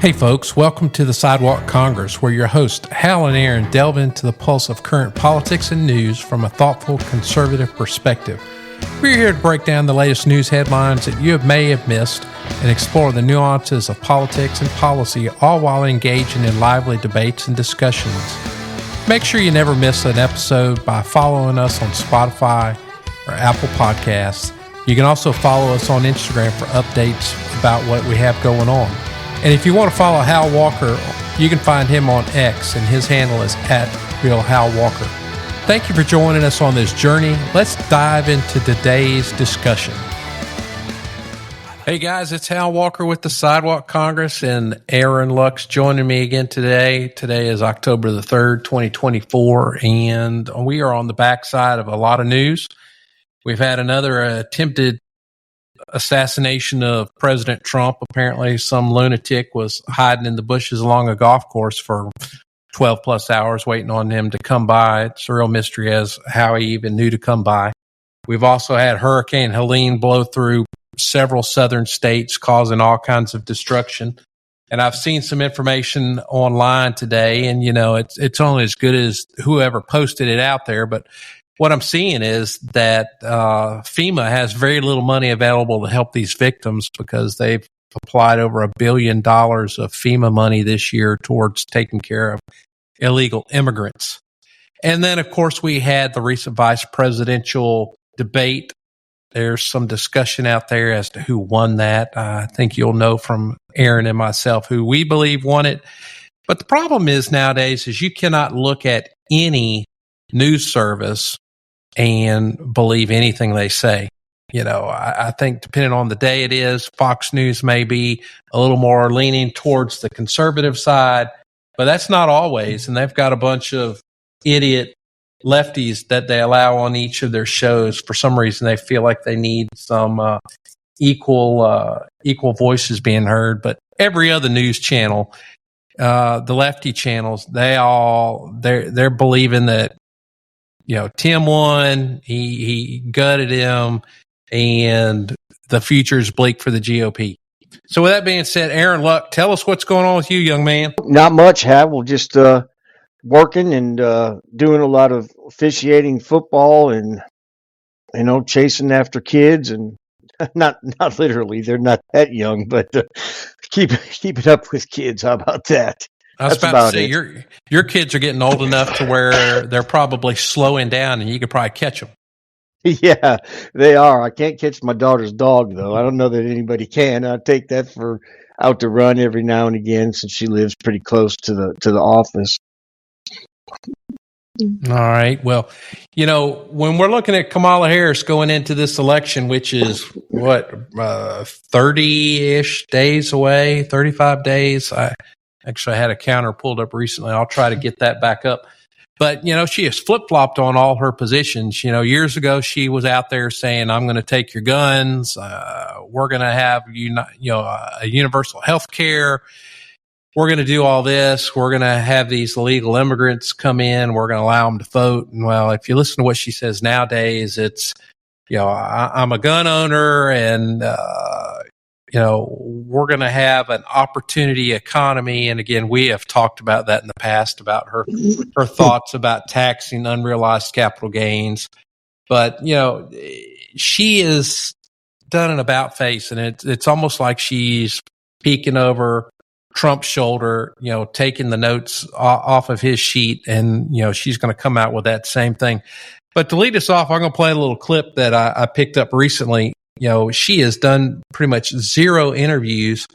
Hey folks, welcome to the Sidewalk Congress, where your hosts Hal and Aaron delve into the pulse of current politics and news from a thoughtful, conservative perspective. We're here to break down the latest news headlines that you may have missed and explore the nuances of politics and policy, all while engaging in lively debates and discussions. Make sure you never miss an episode by following us on Spotify or Apple Podcasts. You can also follow us on Instagram for updates about what we have going on. And if you want to follow Hal Walker, you can find him on X, and his handle is @RealHalWalker. Thank you for joining us on this journey. Let's dive into today's discussion. Hey guys, it's Hal Walker with the Sidewalk Congress, and Aaron Lux joining me again today. Today is October the 3rd, 2024, and we are on the backside of a lot of news. We've had another attempted assassination of President Trump. Apparently some lunatic was hiding in the bushes along a golf course for 12 plus hours waiting on him to come by. It's a real mystery as how he even knew to come by. We've also had Hurricane Helene blow through several southern states, causing all kinds of destruction. And I've seen some information online today, and it's only as good as whoever posted it out there, but what I'm seeing is that FEMA has very little money available to help these victims because they've applied over $1 billion of FEMA money this year towards taking care of illegal immigrants. And then, of course, we had the recent vice presidential debate. There's some discussion out there as to who won that. I think you'll know from Aaron and myself who we believe won it. But the problem is nowadays is you cannot look at any news service and believe anything they say. I think depending on the day it is, Fox News may be a little more leaning towards the conservative side, but that's not always. And they've got a bunch of idiot lefties that they allow on each of their shows. For some reason, they feel like they need some equal voices being heard. But every other news channel, the lefty channels, they're believing that Tim won, he gutted him, and the future is bleak for the GOP. So with that being said, Aaron Luck, tell us what's going on with you, young man. Not much, Hal. We're just working and doing a lot of officiating football and, chasing after kids, and not literally, they're not that young, but keep it up with kids. How about that? I was about to say, your kids are getting old enough to where they're probably slowing down and you could probably catch them. Yeah, they are. I can't catch my daughter's dog, though. I don't know that anybody can. I take that for out to run every now and again since she lives pretty close to the office. All right. Well, when we're looking at Kamala Harris going into this election, which is 30-ish days away, 35 days. Actually, I had a counter pulled up recently. I'll try to get that back up. But, she has flip-flopped on all her positions. Years ago, she was out there saying, I'm going to take your guns. We're going to have, a universal health care. We're going to do all this. We're going to have these illegal immigrants come in. We're going to allow them to vote. And, well, if you listen to what she says nowadays, it's, I'm a gun owner and, we're going to have an opportunity economy. And again, we have talked about that in the past, about her thoughts about taxing unrealized capital gains. But, she has done an about face, and it's almost like she's peeking over Trump's shoulder, taking the notes off of his sheet. And, she's going to come out with that same thing. But to lead us off, I'm going to play a little clip that I picked up recently. She has done pretty much zero interviews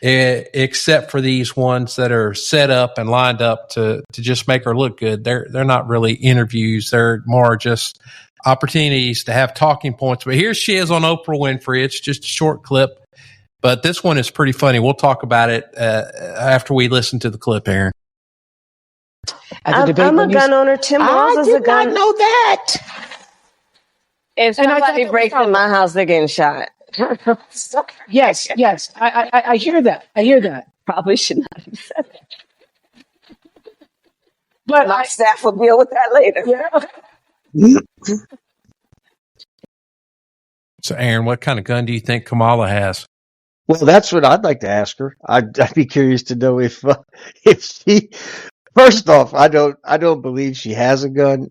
except for these ones that are set up and lined up to just make her look good. They're not really interviews. They're more just opportunities to have talking points. But here she is on Oprah Winfrey. It's just a short clip, but this one is pretty funny. We'll talk about it after we listen to the clip, Aaron. I'm a gun owner. Tim Walz is a gun. I did not know that. If somebody breaks in my house, they're getting shot. Yes. I hear that. Probably should not have said that. But my staff will deal with that later. Yeah. So, Aaron, what kind of gun do you think Kamala has? Well, that's what I'd like to ask her. I'd be curious to know if she. First off, I don't believe she has a gun.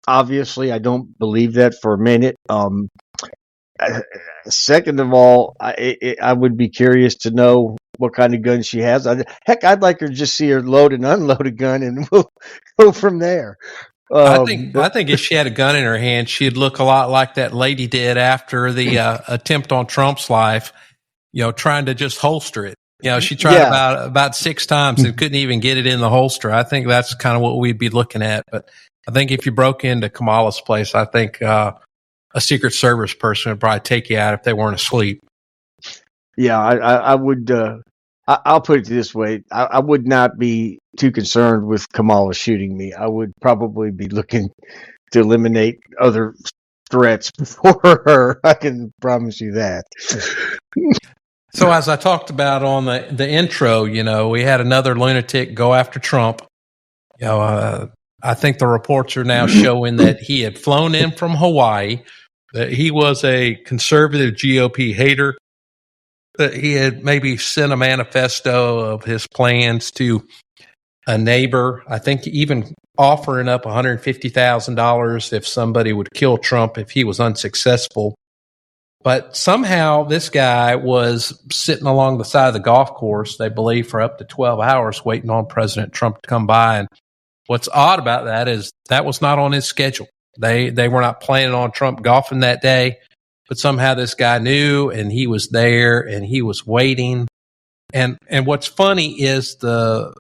Obviously, I don't believe that for a minute. Second of all, I would be curious to know what kind of gun she has. Heck, I'd like her to just see her load and unload a gun, and we'll go from there. I But think if she had a gun in her hand, she'd look a lot like that lady did after the attempt on Trump's life. Trying to just holster it. She tried yeah, about 6 times and couldn't even get it in the holster. I think that's kind of what we'd be looking at. But I think if you broke into Kamala's place, I think a Secret Service person would probably take you out if they weren't asleep. yeah, I would. I'll put it this way: I would not be too concerned with Kamala shooting me. I would probably be looking to eliminate other threats before her. I can promise you that. So as I talked about on the intro, we had another lunatic go after Trump. I think the reports are now showing that he had flown in from Hawaii, that he was a conservative GOP hater, that he had maybe sent a manifesto of his plans to a neighbor. I think even offering up $150,000 if somebody would kill Trump if he was unsuccessful. But somehow this guy was sitting along the side of the golf course, they believe, for up to 12 hours waiting on President Trump to come by. And what's odd about that is that was not on his schedule. They were not planning on Trump golfing that day, but somehow this guy knew and he was there and he was waiting. And what's funny is the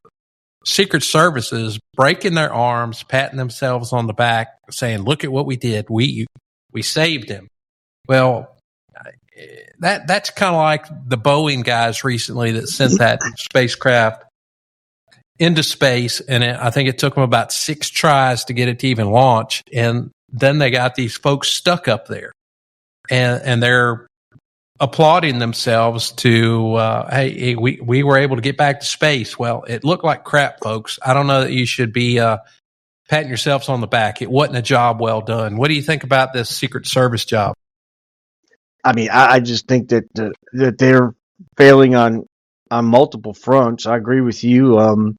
Secret Services breaking their arms, patting themselves on the back, saying, "Look at what we did. We saved him." Well, that's kind of like the Boeing guys recently that sent that spacecraft into space, and I think it took them about 6 tries to get it to even launch, and then they got these folks stuck up there, and they're applauding themselves to, hey, we were able to get back to space. Well, it looked like crap, folks. I don't know that you should be patting yourselves on the back. It wasn't a job well done. What do you think about this Secret Service job? I mean, I just think that that they're failing on multiple fronts. I agree with you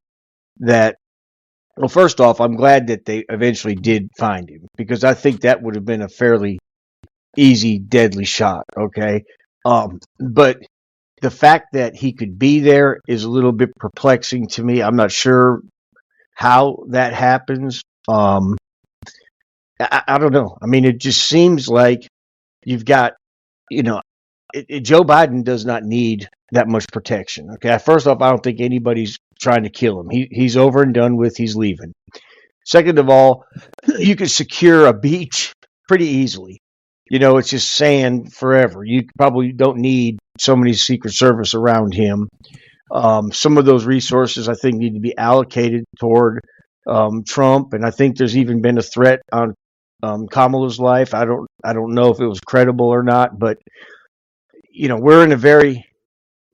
that. Well, first off, I'm glad that they eventually did find him because I think that would have been a fairly easy, deadly shot. Okay, but the fact that he could be there is a little bit perplexing to me. I'm not sure how that happens. I don't know. I mean, it just seems like you've got, Joe Biden does not need that much protection. Okay, first off, I don't think anybody's trying to kill him. He's over and done with. He's leaving. Second of all, you can secure a beach pretty easily. It's just sand forever. You probably don't need so many Secret Service around him. Some of those resources, I think, need to be allocated toward Trump, and I think there's even been a threat on Kamala's life. I don't know if it was credible or not, but we're in a very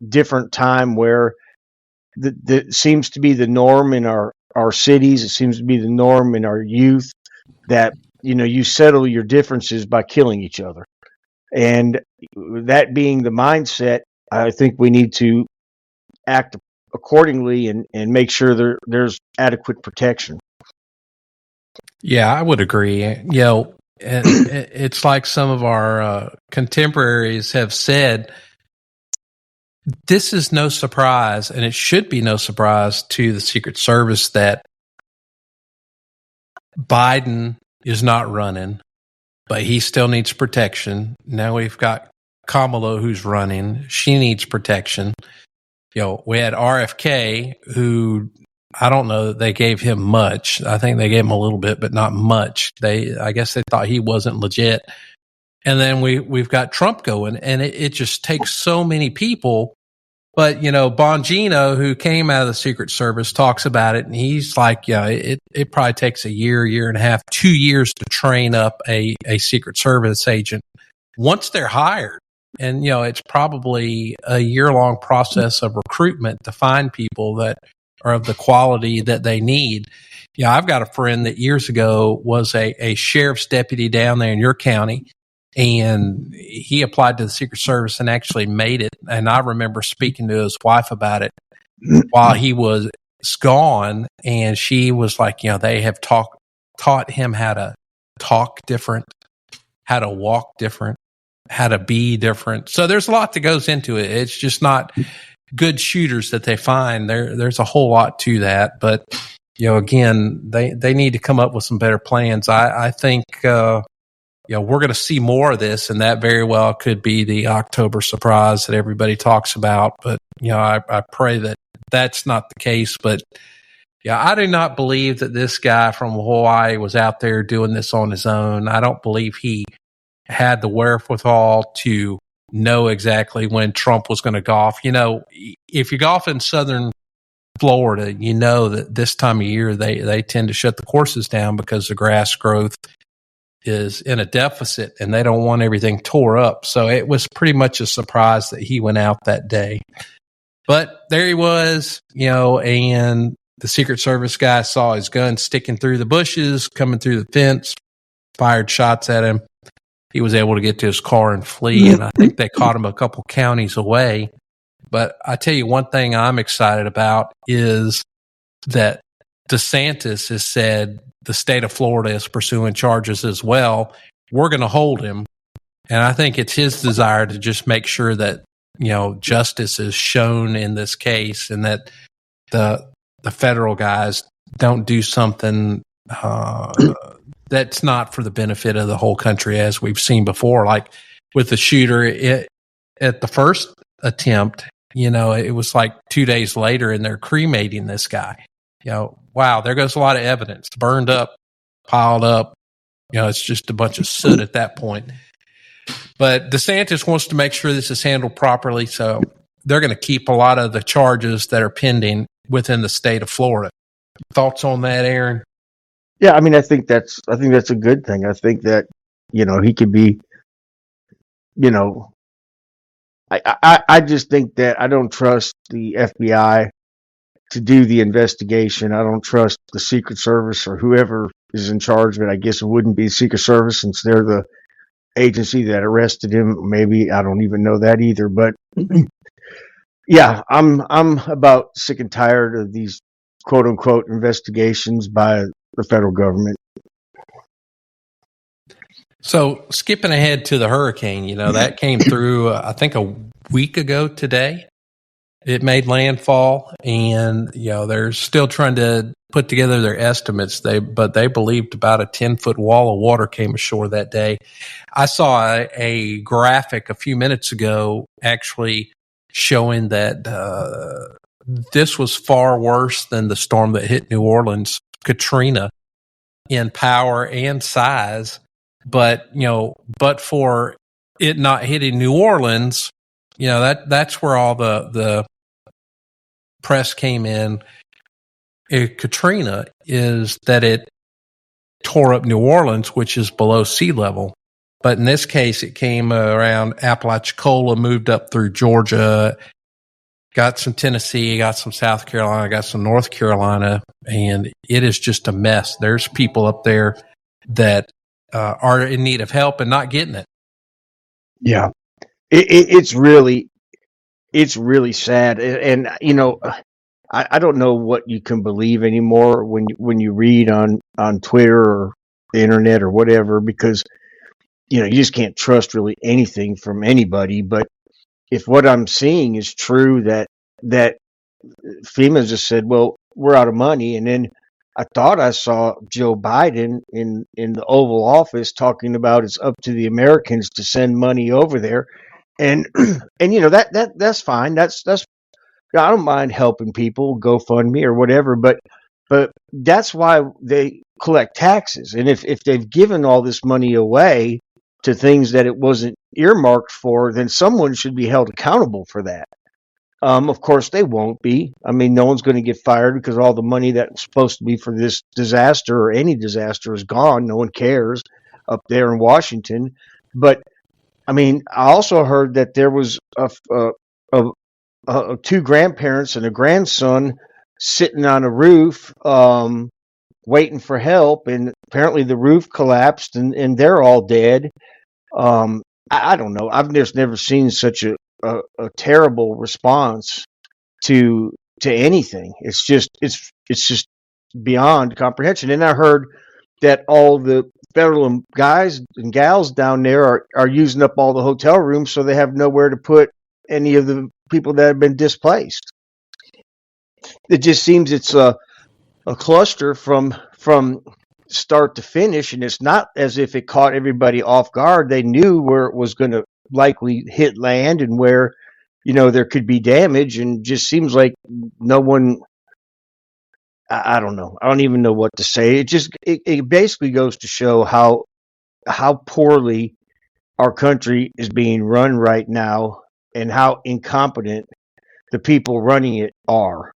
different time where that seems to be the norm in our cities. It seems to be the norm in our youth that you settle your differences by killing each other, and that being the mindset, I think we need to act accordingly and make sure there's adequate protection. Yeah, I would agree. And it's like some of our contemporaries have said, this is no surprise, and it should be no surprise to the Secret Service that Biden is not running, but he still needs protection. Now we've got Kamala who's running. She needs protection. We had RFK who, I don't know that they gave him much. I think they gave him a little bit, but not much. I guess they thought he wasn't legit. And then we've got Trump going, and it just takes so many people. But, Bongino, who came out of the Secret Service, talks about it, and he's like, it probably takes a year and a half, 2 years to train up a Secret Service agent once they're hired. And, it's probably a year-long process of recruitment to find people that are of the quality that they need. I've got a friend that years ago was a sheriff's deputy down there in your county. and he applied to the Secret Service and actually made it. And I remember speaking to his wife about it while he was gone, and she was like, they have taught him how to talk different, how to walk different, how to be different. So there's a lot that goes into it. It's just not good shooters that they find. There's a whole lot to that. But, again, they need to come up with some better plans. I think, we're going to see more of this, and that very well could be the October surprise that everybody talks about. But, I pray that that's not the case. But, I do not believe that this guy from Hawaii was out there doing this on his own. I don't believe he had the wherewithal to know exactly when Trump was going to golf. If you golf in southern Florida, that this time of year they tend to shut the courses down because the grass growth is in a deficit and they don't want everything tore up. So it was pretty much a surprise that he went out that day. But there he was, and the Secret Service guy saw his gun sticking through the bushes, coming through the fence, fired shots at him. He was able to get to his car and flee, and I think they caught him a couple counties away. But I tell you, one thing I'm excited about is that DeSantis has said the state of Florida is pursuing charges as well. We're going to hold him. And I think it's his desire to just make sure that, justice is shown in this case, and that the federal guys don't do something that's not for the benefit of the whole country, as we've seen before. Like with the shooter at the first attempt, it was like 2 days later and they're cremating this guy. Wow, there goes a lot of evidence burned up, piled up. It's just a bunch of soot at that point. But DeSantis wants to make sure this is handled properly, so they're going to keep a lot of the charges that are pending within the state of Florida. Thoughts on that, Aaron? Yeah, I think that's a good thing. I think that, he could be, I just think that I don't trust the FBI to do the investigation. I don't trust the Secret Service or whoever is in charge of it. I guess it wouldn't be the Secret Service since they're the agency that arrested him. Maybe I don't even know that either. But yeah, I'm about sick and tired of these quote unquote investigations by the federal government. So skipping ahead to the hurricane, that came through, I think a week ago today. It made landfall, and, they're still trying to put together their estimates. But they believed about a 10-foot wall of water came ashore that day. I saw a graphic a few minutes ago actually showing that this was far worse than the storm that hit New Orleans, Katrina, in power and size. But, but for it not hitting New Orleans, that's where all the press came in. Katrina is that it tore up New Orleans, which is below sea level. But in this case, it came around Apalachicola, moved up through Georgia, got some Tennessee, got some South Carolina, got some North Carolina, and it is just a mess. There's people up there that are in need of help and not getting it. Yeah, it's really sad, and I don't know what you can believe anymore when you read on Twitter or the internet or whatever, because you just can't trust really anything from anybody. But if what I'm seeing is true, that FEMA just said, well, we're out of money, and then I thought I saw Joe Biden in the Oval Office talking about it's up to the Americans to send money over there, and that's fine. That's I don't mind helping people, GoFundMe or whatever, but that's why they collect taxes. And if they've given all this money away to things that it wasn't earmarked for, then someone should be held accountable for that. Of course, they won't be. I mean, no one's going to get fired because all the money that was supposed to be for this disaster or any disaster is gone. No one cares up there in Washington. But I mean, I also heard that there was two grandparents and a grandson sitting on a roof waiting for help, and apparently the roof collapsed and they're all dead. I don't know. I've just never seen such a terrible response to anything. It's just beyond comprehension. And I heard that all the federal guys and gals down there are using up all the hotel rooms, so they have nowhere to put any of the people that have been displaced. It just seems it's a cluster from start to finish, and it's not as if it caught everybody off guard. They knew where it was going to likely hit land and where there could be damage, and just seems like no one. I don't know. I don't even know what to say. It basically goes to show how poorly our country is being run right now, and how incompetent the people running it are.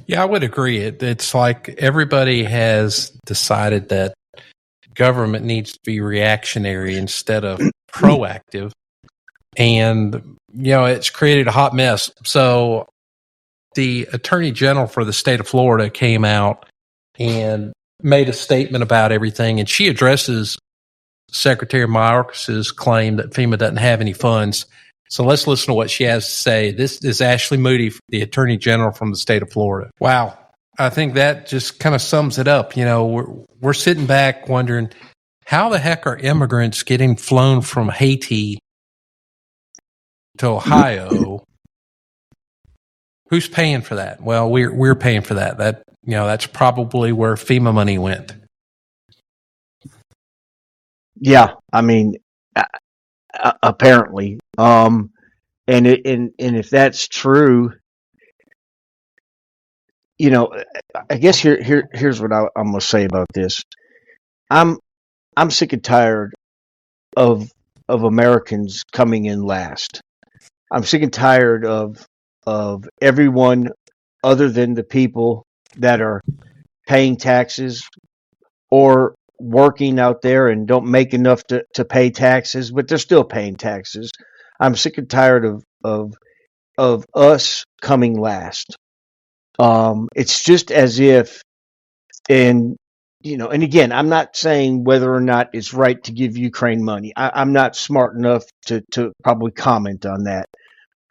Yeah, I would agree. It's like everybody has decided that government needs to be reactionary instead of proactive. And, it's created a hot mess. So the Attorney General for the state of Florida came out and made a statement about everything. And she addresses Secretary Mayorkas's claim that FEMA doesn't have any funds. So let's listen to what she has to say. This is Ashley Moody, the Attorney General from the state of Florida. Wow. I think that just kind of sums it up. We're sitting back wondering, how the heck are immigrants getting flown from Haiti to Ohio? Who's paying for that? Well, we're paying for that. That's probably where FEMA money went. Yeah, I mean, apparently, and if that's true, I guess here's what I'm gonna say about this. I'm sick and tired of Americans coming in last. I'm sick and tired of everyone other than the people that are paying taxes or working out there and don't make enough to pay taxes, but they're still paying taxes. I'm sick and tired of us coming last. It's just as if, and again, I'm not saying whether or not it's right to give Ukraine money. I'm not smart enough to probably comment on that,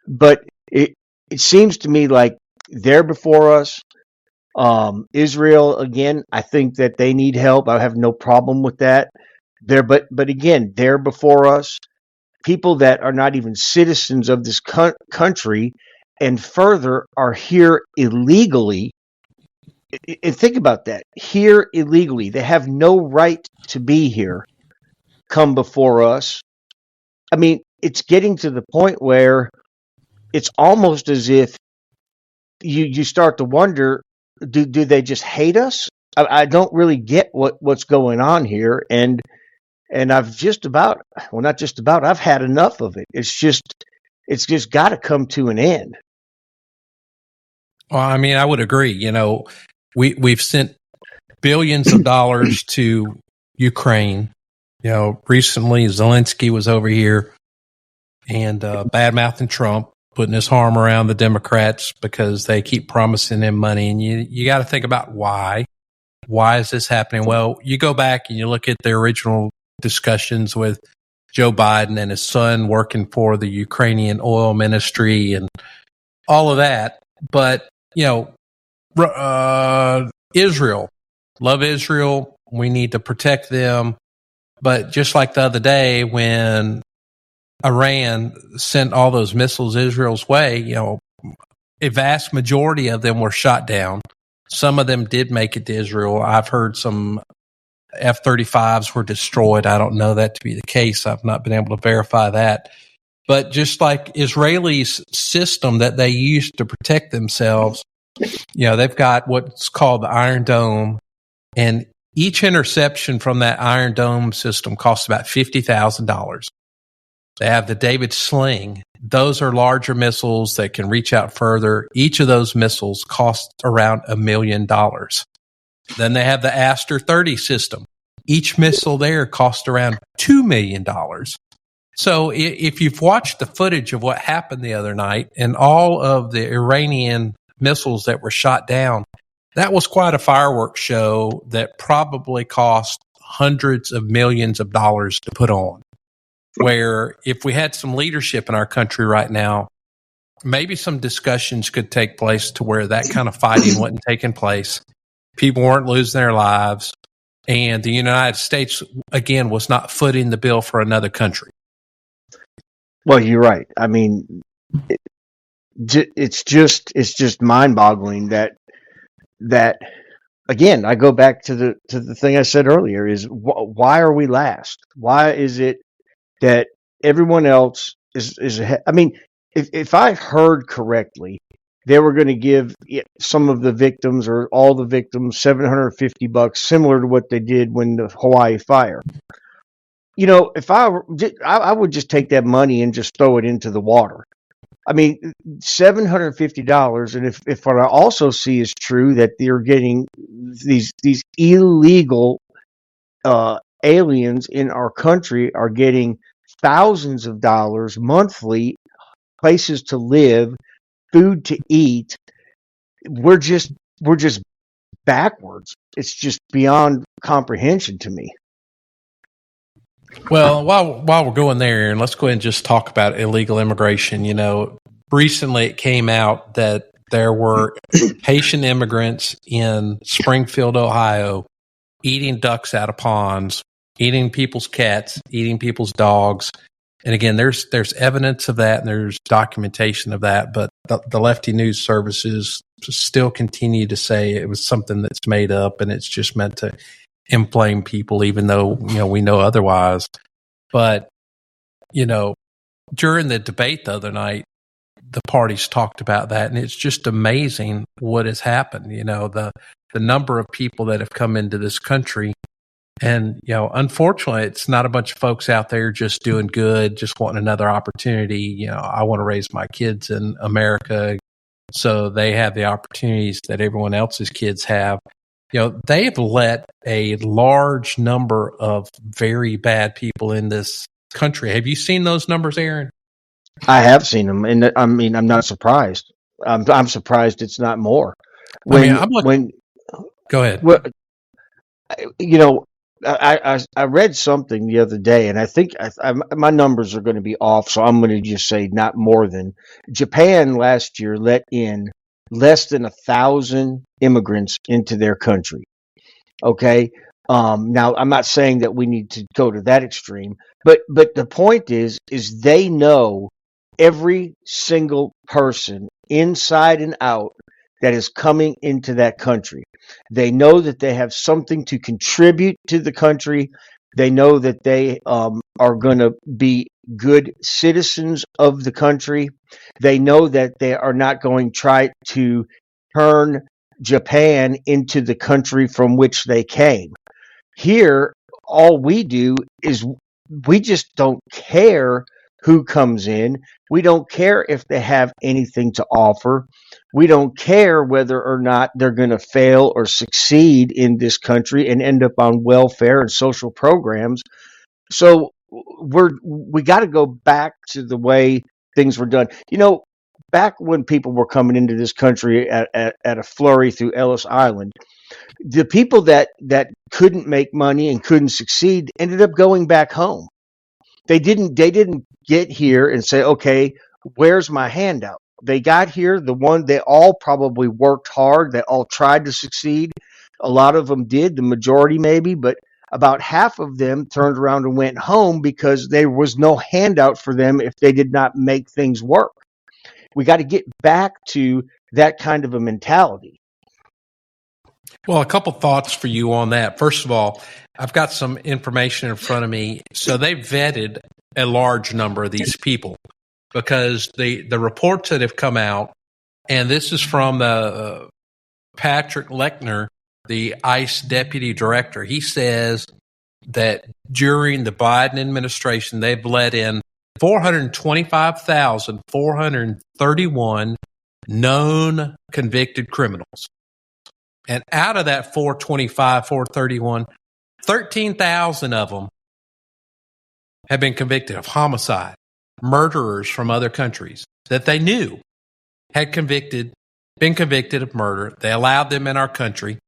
but it seems to me like they're before us. Israel, again, I think that they need help. I have no problem with that. But again, they're before us. People that are not even citizens of this country, and further are here illegally. And think about that. Here illegally. They have no right to be here. Come before us. I mean, it's getting to the point where it's almost as if you start to wonder, do they just hate us? I don't really get what's going on here, and I've I've had enough of it. It's just got to come to an end. Well, I mean, I would agree. We've sent billions of dollars to Ukraine. Recently Zelensky was over here and bad-mouthing Trump, putting his arm around the Democrats because they keep promising him money. And you got to think about why. Why is this happening? Well, you go back and you look at the original discussions with Joe Biden and his son working for the Ukrainian oil ministry and all of that. But, Israel, love Israel. We need to protect them. But just like the other day when Iran sent all those missiles Israel's way, a vast majority of them were shot down. Some of them did make it to Israel. I've heard some F-35s were destroyed. I don't know that to be the case. I've not been able to verify that. But just like Israelis' system that they use to protect themselves, they've got what's called the Iron Dome, and each interception from that Iron Dome system costs about $50,000. They have the David Sling. Those are larger missiles that can reach out further. Each of those missiles costs around $1 million. Then they have the Aster 30 system. Each missile there costs around $2 million. So if you've watched the footage of what happened the other night and all of the Iranian missiles that were shot down, that was quite a fireworks show that probably cost hundreds of millions of dollars to put on. Where if we had some leadership in our country right now, maybe some discussions could take place to where that kind of fighting wasn't taking place. People weren't losing their lives. And the United States, again, was not footing the bill for another country. Well, you're right. I mean, it's just mind-boggling that again, I go back to the thing I said earlier: is why are we last? Why is it that everyone else is ahead? I mean, if I heard correctly, they were going to give some of the victims or all the victims $750, similar to what they did when the Hawaii fire. You know, if I would just take that money and just throw it into the water. I mean, $750, and if what I also see is true, that they're getting these illegal aliens in our country are getting thousands of dollars monthly, places to live, food to eat. We're just backwards. It's just beyond comprehension to me. Well, while we're going there, and let's go ahead and just talk about illegal immigration. You know, recently it came out that there were Haitian immigrants in Springfield, Ohio, eating ducks out of ponds, eating people's cats, eating people's dogs. And again, there's evidence of that, and there's documentation of that. But the lefty news services still continue to say it was something that's made up, and it's just meant to inflame people, even though we know otherwise. But during the debate the other night, the parties talked about that, and it's just amazing what has happened. The number of people that have come into this country, and unfortunately, it's not a bunch of folks out there just doing good, just wanting another opportunity. I want to raise my kids in America so they have the opportunities that everyone else's kids have. They've let a large number of very bad people in this country. Have you seen those numbers, Aaron? I have seen them, and I mean, I'm not surprised. I'm surprised it's not more. Go ahead. Well, I read something the other day, and I think my numbers are going to be off, so I'm going to just say not more than Japan last year let in less than 1,000 immigrants into their country. Okay. Now I'm not saying that we need to go to that extreme, but the point is they know every single person inside and out that is coming into that country. They know that they have something to contribute to the country. They know that they are going to be good citizens of the country. They know that they are not going to try to turn Japan into the country from which they came. Here, all we do is we just don't care who comes in. We don't care if they have anything to offer. We don't care whether or not they're going to fail or succeed in this country and end up on welfare and social programs. So we got to go back to the way things were done. Back when people were coming into this country at a flurry through Ellis Island, the people that couldn't make money and couldn't succeed ended up going back home. They didn't get here and say, okay, where's my handout? They got here, they all probably worked hard. They all tried to succeed. A lot of them did, the majority maybe, but about half of them turned around and went home because there was no handout for them if they did not make things work. We got to get back to that kind of a mentality. Well, a couple thoughts for you on that. First of all, I've got some information in front of me. So they vetted a large number of these people because the reports that have come out, and this is from Patrick Lechner, the ICE deputy director. He says that during the Biden administration, they've let in 425,431 known convicted criminals. And out of that 431, 13,000 of them have been convicted of homicide, murderers from other countries that they knew had been convicted of murder. They allowed them in our country,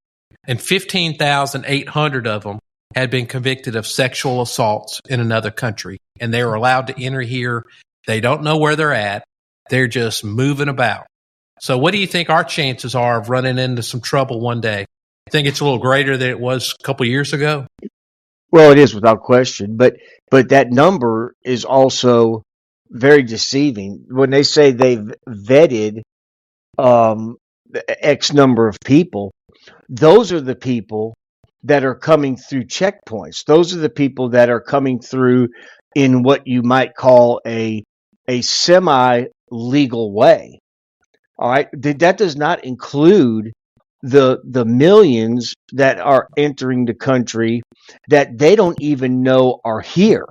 and 15,800 of them had been convicted of sexual assaults in another country, and they were allowed to enter here. They don't know where they're at. They're just moving about. So what do you think our chances are of running into some trouble one day? You think it's a little greater than it was a couple years ago? Well, it is without question, but that number is also very deceiving. When they say they've vetted X number of people, those are the people that are coming through checkpoints. Those are the people that are coming through in what you might call a semi-legal way. All right, that does not include the millions that are entering the country that they don't even know are here.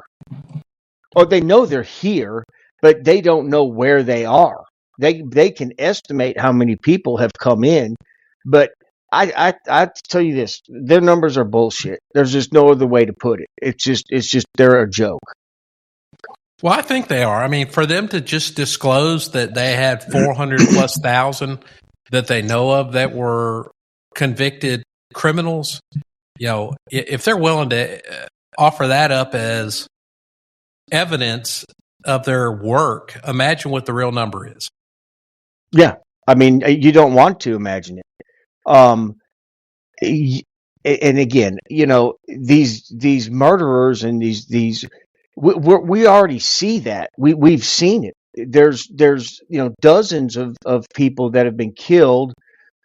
Or they know they're here, but they don't know where they are. They can estimate how many people have come in, but I tell you this, their numbers are bullshit. There's just no other way to put it. It's just they're a joke. Well, I think they are. I mean, for them to just disclose that they had 400 plus thousand that they know of that were convicted criminals, you know, if they're willing to offer that up as evidence of their work, imagine what the real number is. Yeah. I mean, you don't want to imagine it. And again, you know, these murderers and these we already see that. We've seen it. There's you know, dozens of people that have been killed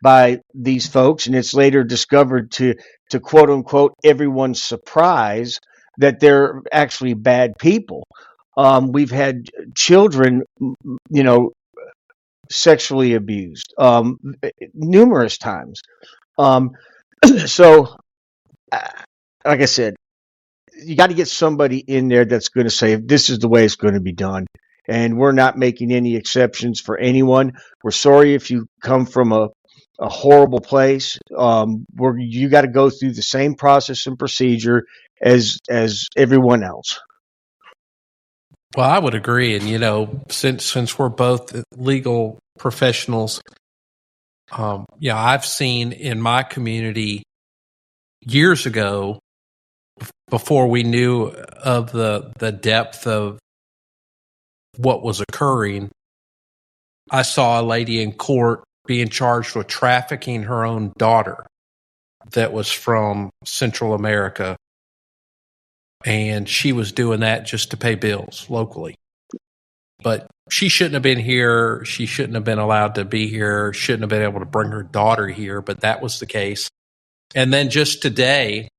by these folks, and it's later discovered to quote unquote everyone's surprise that they're actually bad people. We've had children, you know, sexually abused numerous times. So, like I said, you got to get somebody in there that's going to say, this is the way it's going to be done. And we're not making any exceptions for anyone. We're sorry if you come from a horrible place. Where you got to go through the same process and procedure as everyone else. Well, I would agree. And, you know, since we're both legal professionals, yeah, I've seen in my community years ago, before we knew of the depth of what was occurring, I saw a lady in court being charged with trafficking her own daughter that was from Central America. And she was doing that just to pay bills locally. But she shouldn't have been here. She shouldn't have been allowed to be here. Shouldn't have been able to bring her daughter here. But that was the case. And then just today,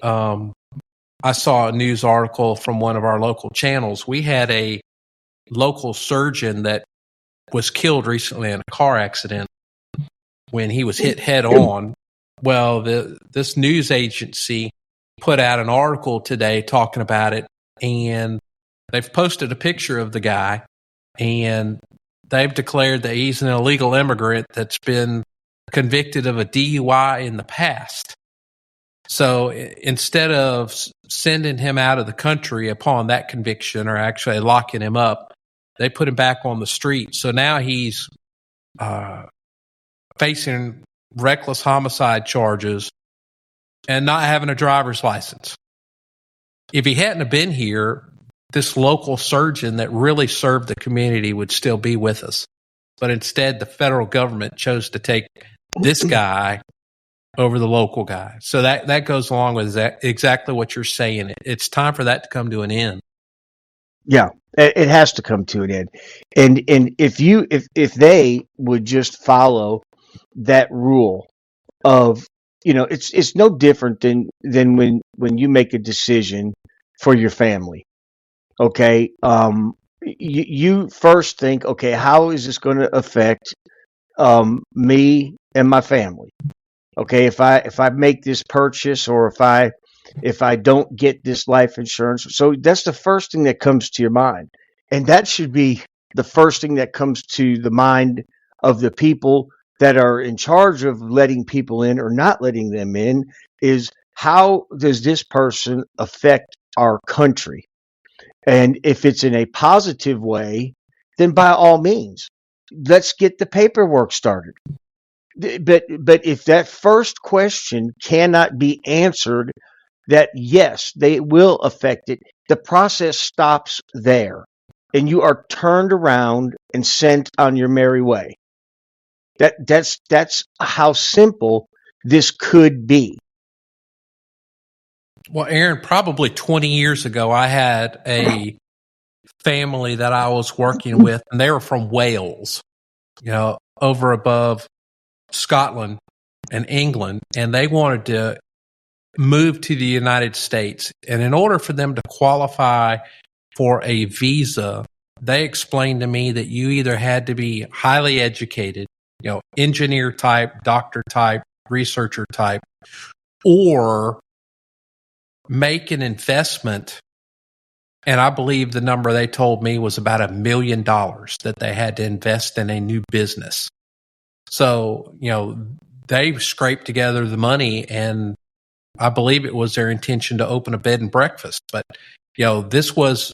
I saw a news article from one of our local channels. We had a local surgeon that was killed recently in a car accident when he was hit head on. Well, this news agency put out an article today talking about it, and they've posted a picture of the guy, and they've declared that he's an illegal immigrant that's been convicted of a DUI in the past. So instead of sending him out of the country upon that conviction or actually locking him up, they put him back on the street. So now he's facing reckless homicide charges and not having a driver's license. If he hadn't have been here, this local surgeon that really served the community would still be with us. But instead, the federal government chose to take this guy over the local guy. So that goes along with exactly what you're saying. It's time for that to come to an end. Yeah, it has to come to an end. And if they would just follow that rule of, you know, it's no different than when you make a decision for your family. Okay, you first think, okay, how is this going to affect me and my family? Okay, if I make this purchase, or if I don't get this life insurance, so that's the first thing that comes to your mind, and that should be the first thing that comes to the mind of the people that are in charge of letting people in or not letting them in, is how does this person affect our country? And if it's in a positive way, then by all means, let's get the paperwork started. But if that first question cannot be answered that yes, they will affect it. The process stops there, and you are turned around and sent on your merry way. That's how simple this could be. Well, Aaron, probably 20 years ago, I had a family that I was working with, and they were from Wales, over above Scotland and England, and they wanted to move to the United States. And in order for them to qualify for a visa, they explained to me that you either had to be highly educated, engineer type, doctor type, researcher type, or make an investment. And I believe the number they told me was about $1 million that they had to invest in a new business. So, they scraped together the money, and I believe it was their intention to open a bed and breakfast. But, this was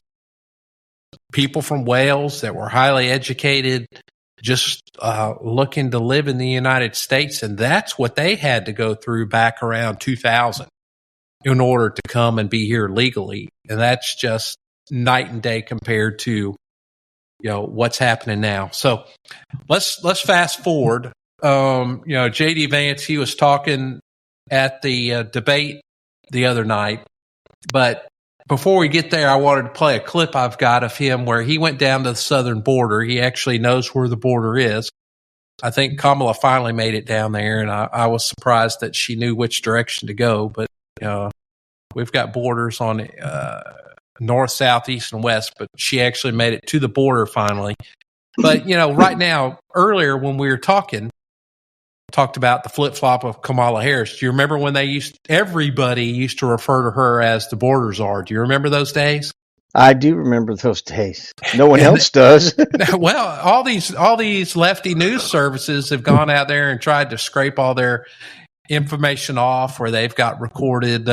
people from Wales that were highly educated, just looking to live in the United States. And that's what they had to go through back around 2000 in order to come and be here legally. And that's just night and day compared to, what's happening now. So let's fast forward. JD Vance, he was talking at the debate the other night, but before we get there, I wanted to play a clip I've got of him where he went down to the southern border. He actually knows where the border is. I think Kamala finally made it down there, and I was surprised that she knew which direction to go. But we've got borders on north, south, east, and west, but she actually made it to the border finally. But, right now, earlier when we were talked about the flip-flop of Kamala Harris. Do you remember when everybody used to refer to her as the border czar? Do you remember those days? I do remember those days. No one else does. Well, all these lefty news services have gone out there and tried to scrape all their information off where they've got recorded,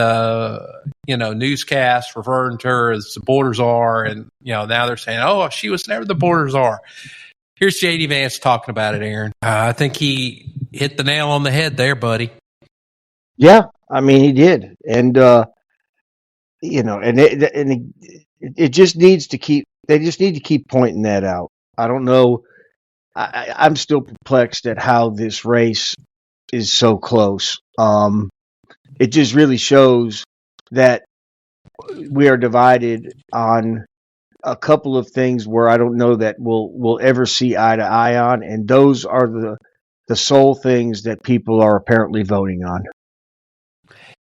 newscasts referring to her as the border czar. And, now they're saying, oh, she was never the border czar. Here's JD Vance talking about it, Aaron. I think he hit the nail on the head there, buddy. Yeah, I mean, he did. And, it just needs to they just need to keep pointing that out. I don't know. I'm still perplexed at how this race is so close. It just really shows that we are divided on a couple of things where I don't know that we'll ever see eye to eye on, and those are the sole things that people are apparently voting on.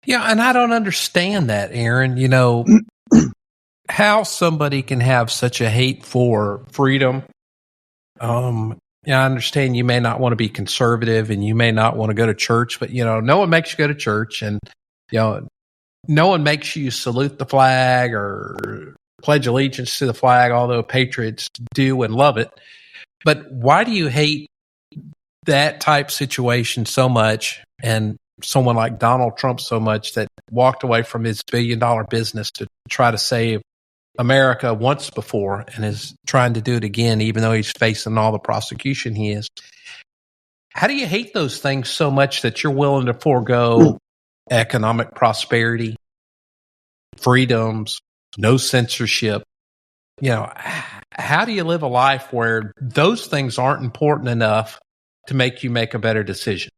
Yeah, and I don't understand that, Aaron. How somebody can have such a hate for freedom. I understand you may not want to be conservative and you may not want to go to church, but no one makes you go to church, and no one makes you salute the flag or pledge allegiance to the flag, although patriots do and love it. But why do you hate that type situation so much, and someone like Donald Trump so much, that walked away from his $1 billion business to try to save America once before and is trying to do it again, even though he's facing all the prosecution he is? How do you hate those things so much that you're willing to forego economic prosperity, freedoms, no censorship? How do you live a life where those things aren't important enough to make you make a better decision?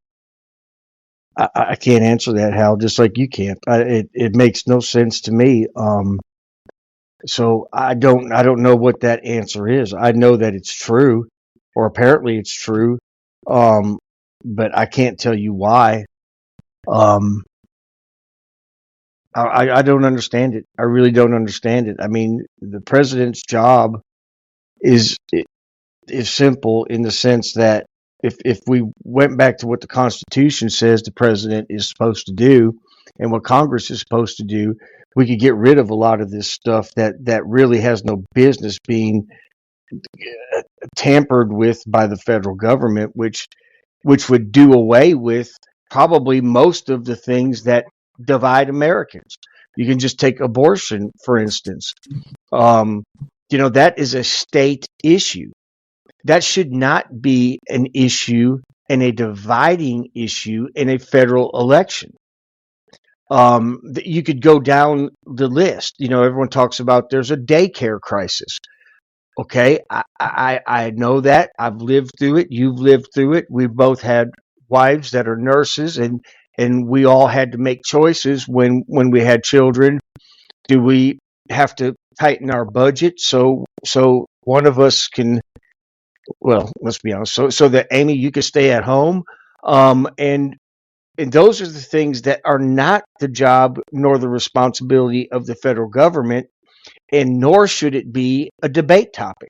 I can't answer that, Hal, just like you can't. It makes no sense to me. So I don't know what that answer is. I know that it's true, or apparently it's true, but I can't tell you why. I don't understand it. I really don't understand it. I mean, the president's job is simple in the sense that if we went back to what the Constitution says the president is supposed to do and what Congress is supposed to do, we could get rid of a lot of this stuff that really has no business being tampered with by the federal government, which would do away with probably most of the things that divide Americans. You can just take abortion, for instance. That is a state issue. That should not be an issue and a dividing issue in a federal election. You could go down the list. Everyone talks about there's a daycare crisis. Okay, I know that. I've lived through it. You've lived through it. We've both had wives that are nurses, and we all had to make choices when we had children. Do we have to tighten our budget so one of us can? Well, let's be honest. So that Amy, you can stay at home, and those are the things that are not the job nor the responsibility of the federal government, and nor should it be a debate topic.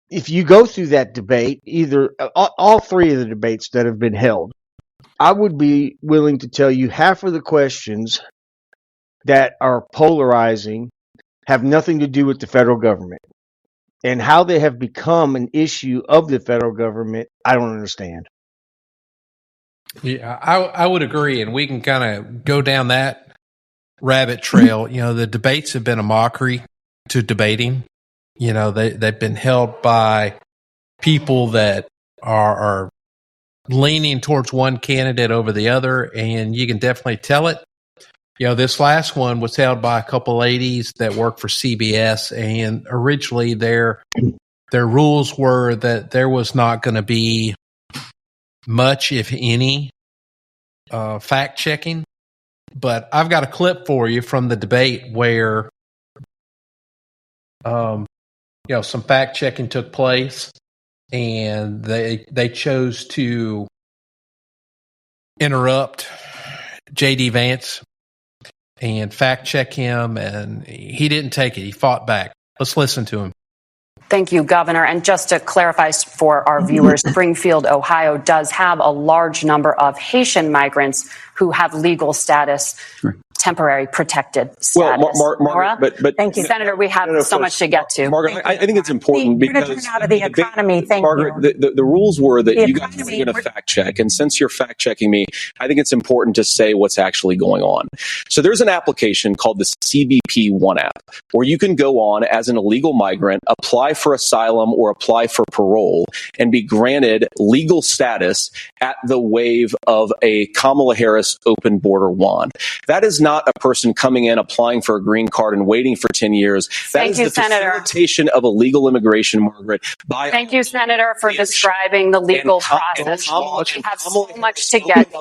If you go through that debate, either all three of the debates that have been held, I would be willing to tell you half of the questions that are polarizing have nothing to do with the federal government. And how they have become an issue of the federal government, I don't understand. Yeah, I would agree, and we can kind of go down that rabbit trail. The debates have been a mockery to debating. They've been held by people that are leaning towards one candidate over the other, and you can definitely tell it. This last one was held by a couple ladies that work for CBS, and originally their rules were that there was not going to be much, if any, fact checking. But I've got a clip for you from the debate where, some fact checking took place, and they chose to interrupt J.D. Vance and fact check him, and he didn't take it. He fought back. Let's listen to him. Thank you, Governor. And just to clarify for our viewers, Springfield, Ohio does have a large number of Haitian migrants who have legal status, temporary protected status. Well, Margaret, but thank you, Senator. We have so much to get to. Margaret, I think it's important because turn out of the economy. Margaret, the rules were that you guys were going to fact check, and since you're fact checking me, I think it's important to say what's actually going on. So there's an application called the CBP One app, where you can go on as an illegal migrant, apply for asylum or apply for parole, and be granted legal status at the wave of a Kamala Harris open border wand. That is not a person coming in, applying for a green card and waiting for 10 years. That is the facilitation of illegal immigration, Margaret. Thank you, Senator, for describing the legal process. We have so much to get.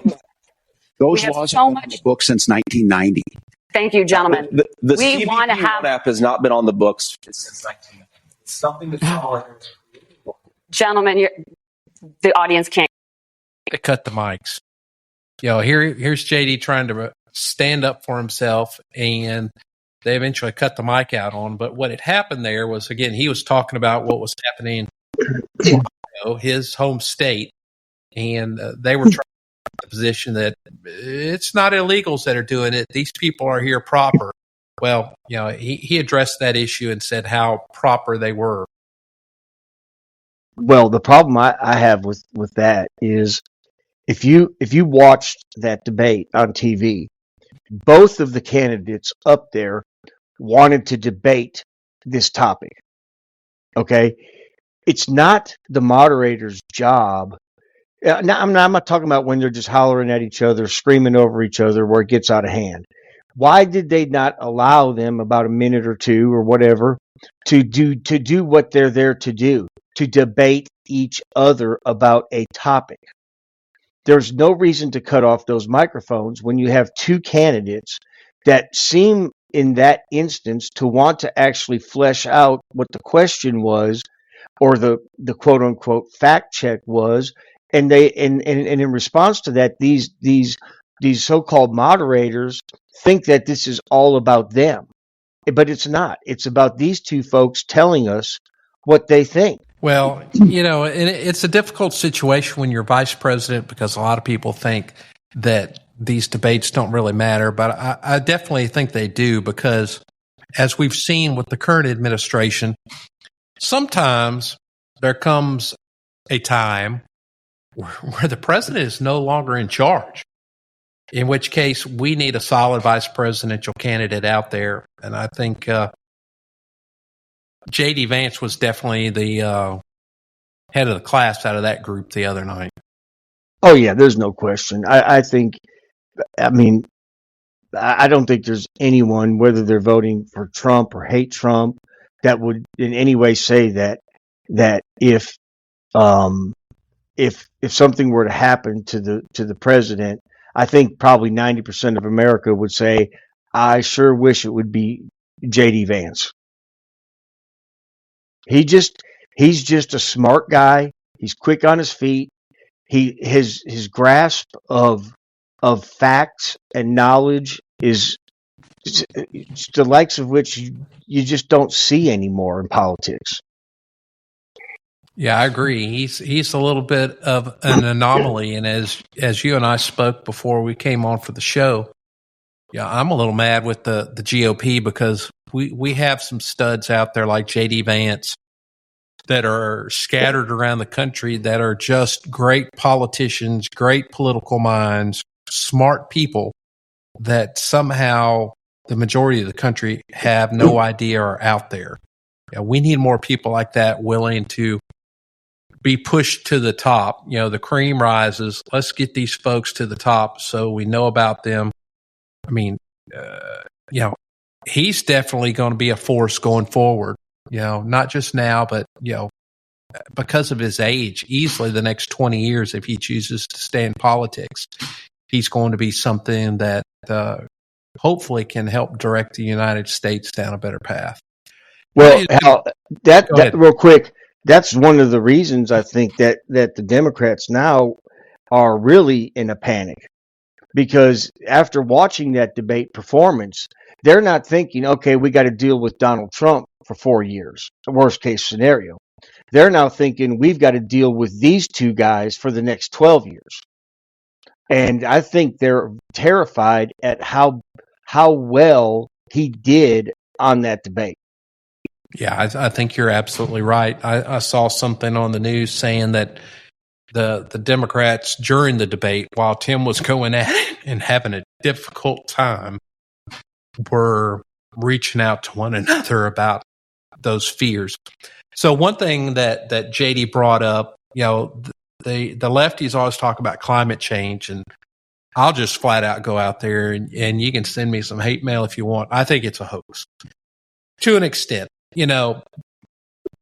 Those laws have been on the books since 1990. Thank you, gentlemen. The CBP One app has not been on the books since 1990. It's something that Gentlemen, the audience can't. They cut the mics. Here's JD trying to stand up for himself, and they eventually cut the mic out on. But what had happened there was, again, he was talking about what was happening in Ohio, his home state, and they were trying to take the position that it's not illegals that are doing it. These people are here proper. Well, he addressed that issue and said how proper they were. Well, the problem I have with that is if you watched that debate on TV, both of the candidates up there wanted to debate this topic. Okay? It's not the moderator's job. Now, I'm not talking about when they're just hollering at each other, screaming over each other where it gets out of hand. Why did they not allow them about a minute or two or whatever to do what they're there to do, to debate each other about a topic? There's no reason to cut off those microphones when you have two candidates that seem in that instance to want to actually flesh out what the question was or the quote unquote fact check was. And in response to that, these so-called moderators think that this is all about them, but it's not. It's about these two folks telling us what they think. Well, it's a difficult situation when you're vice president because a lot of people think that these debates don't really matter, but I definitely think they do because as we've seen with the current administration, sometimes there comes a time where the president is no longer in charge, in which case we need a solid vice presidential candidate out there. And I think J.D. Vance was definitely the head of the class out of that group the other night. Oh, yeah, there's no question. I think I mean, I don't think there's anyone, whether they're voting for Trump or hate Trump, that would in any way say that if something were to happen to the president, I think probably 90% of America would say, I sure wish it would be J.D. Vance. He's just a smart guy. He's quick on his feet. His grasp of facts and knowledge is the likes of which you just don't see anymore in politics. Yeah, I agree. He's a little bit of an anomaly, and as you and I spoke before we came on for the show, yeah, I'm a little mad with the GOP because we have some studs out there like J.D. Vance that are scattered around the country that are just great politicians, great political minds, smart people that somehow the majority of the country have no idea are out there. Yeah, we need more people like that willing to be pushed to the top. You know, the cream rises. Let's get these folks to the top so we know about them. I mean, you know, he's definitely going to be a force going forward, you know, not just now, but, you know, because of his age, easily the next 20 years, if he chooses to stay in politics, he's going to be something that hopefully can help direct the United States down a better path. Well, Hal, that real quick, that's one of the reasons I think that the Democrats now are really in a panic, because after watching that debate performance, they're not thinking, okay, we got to deal with Donald Trump for 4 years, the worst case scenario. They're now thinking we've got to deal with these two guys for the next 12 years. And I think they're terrified at how well he did on that debate. Yeah, I think you're absolutely right. I saw something on the news saying that the Democrats during the debate, while Tim was going at it and having a difficult time, were reaching out to one another about those fears. So one thing that JD brought up, you know, the lefties always talk about climate change, and I'll just flat out go out there and you can send me some hate mail if you want. I think it's a hoax to an extent. You know,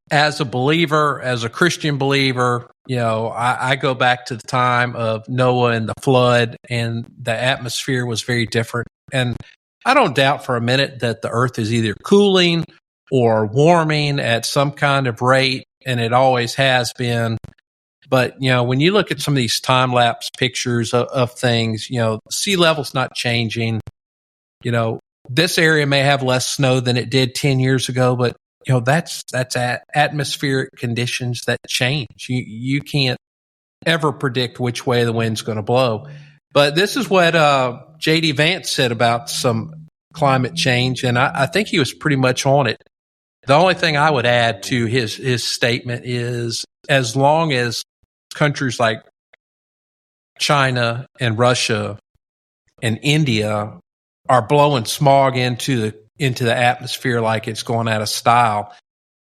as a believer, as a Christian believer, you know, I go back to the time of Noah and the flood, and the atmosphere was very different. And I don't doubt for a minute that the earth is either cooling or warming at some kind of rate, and it always has been. But, you know, when you look at some of these time-lapse pictures of things, you know, sea level's not changing. You know, this area may have less snow than it did 10 years ago, but, you know, that's atmospheric conditions that change. You can't ever predict which way the wind's going to blow. But this is what J.D. Vance said about some climate change, and I think he was pretty much on it. The only thing I would add to his statement is, as long as countries like China and Russia and India are blowing smog into the atmosphere like it's going out of style,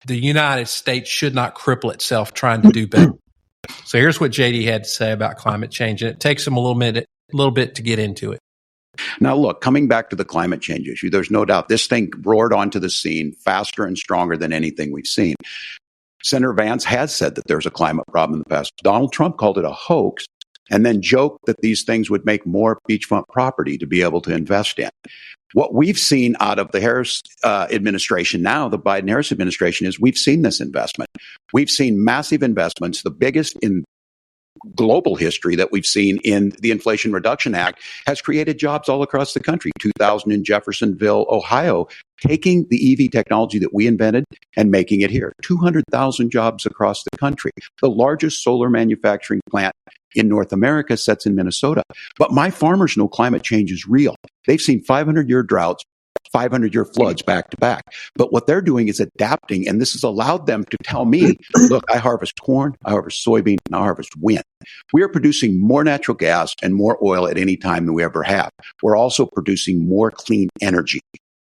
the United States should not cripple itself trying to do better. So here's what JD had to say about climate change, and it takes him a little bit to get into it. Now, look, coming back to the climate change issue, there's no doubt this thing roared onto the scene faster and stronger than anything we've seen. Senator Vance has said that there's a climate problem in the past. Donald Trump called it a hoax and then joked that these things would make more beachfront property to be able to invest in. What we've seen out of the Harris administration now, the Biden-Harris administration, is we've seen this investment. We've seen massive investments, the biggest in global history that we've seen in the Inflation Reduction Act, has created jobs all across the country. 2,000 in Jeffersonville, Ohio, taking the EV technology that we invented and making it here. 200,000 jobs across the country. The largest solar manufacturing plant in North America sits in Minnesota. But my farmers know climate change is real. They've seen 500-year droughts, 500-year floods back to back. But what they're doing is adapting, and this has allowed them to tell me, look, I harvest corn, I harvest soybean, and I harvest wind. We are producing more natural gas and more oil at any time than we ever have. We're also producing more clean energy.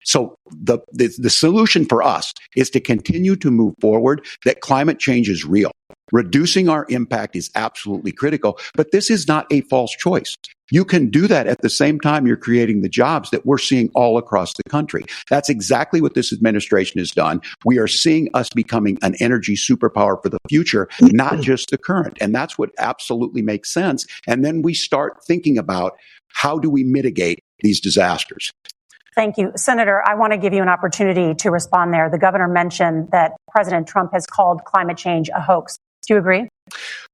So the solution for us is to continue to move forward, that climate change is real. Reducing our impact is absolutely critical, but this is not a false choice. You can do that at the same time you're creating the jobs that we're seeing all across the country. That's exactly what this administration has done. We are seeing us becoming an energy superpower for the future, not just the current. And that's what absolutely makes sense. And then we start thinking about how do we mitigate these disasters? Thank you. Senator, I want to give you an opportunity to respond there. The governor mentioned that President Trump has called climate change a hoax. Do you agree?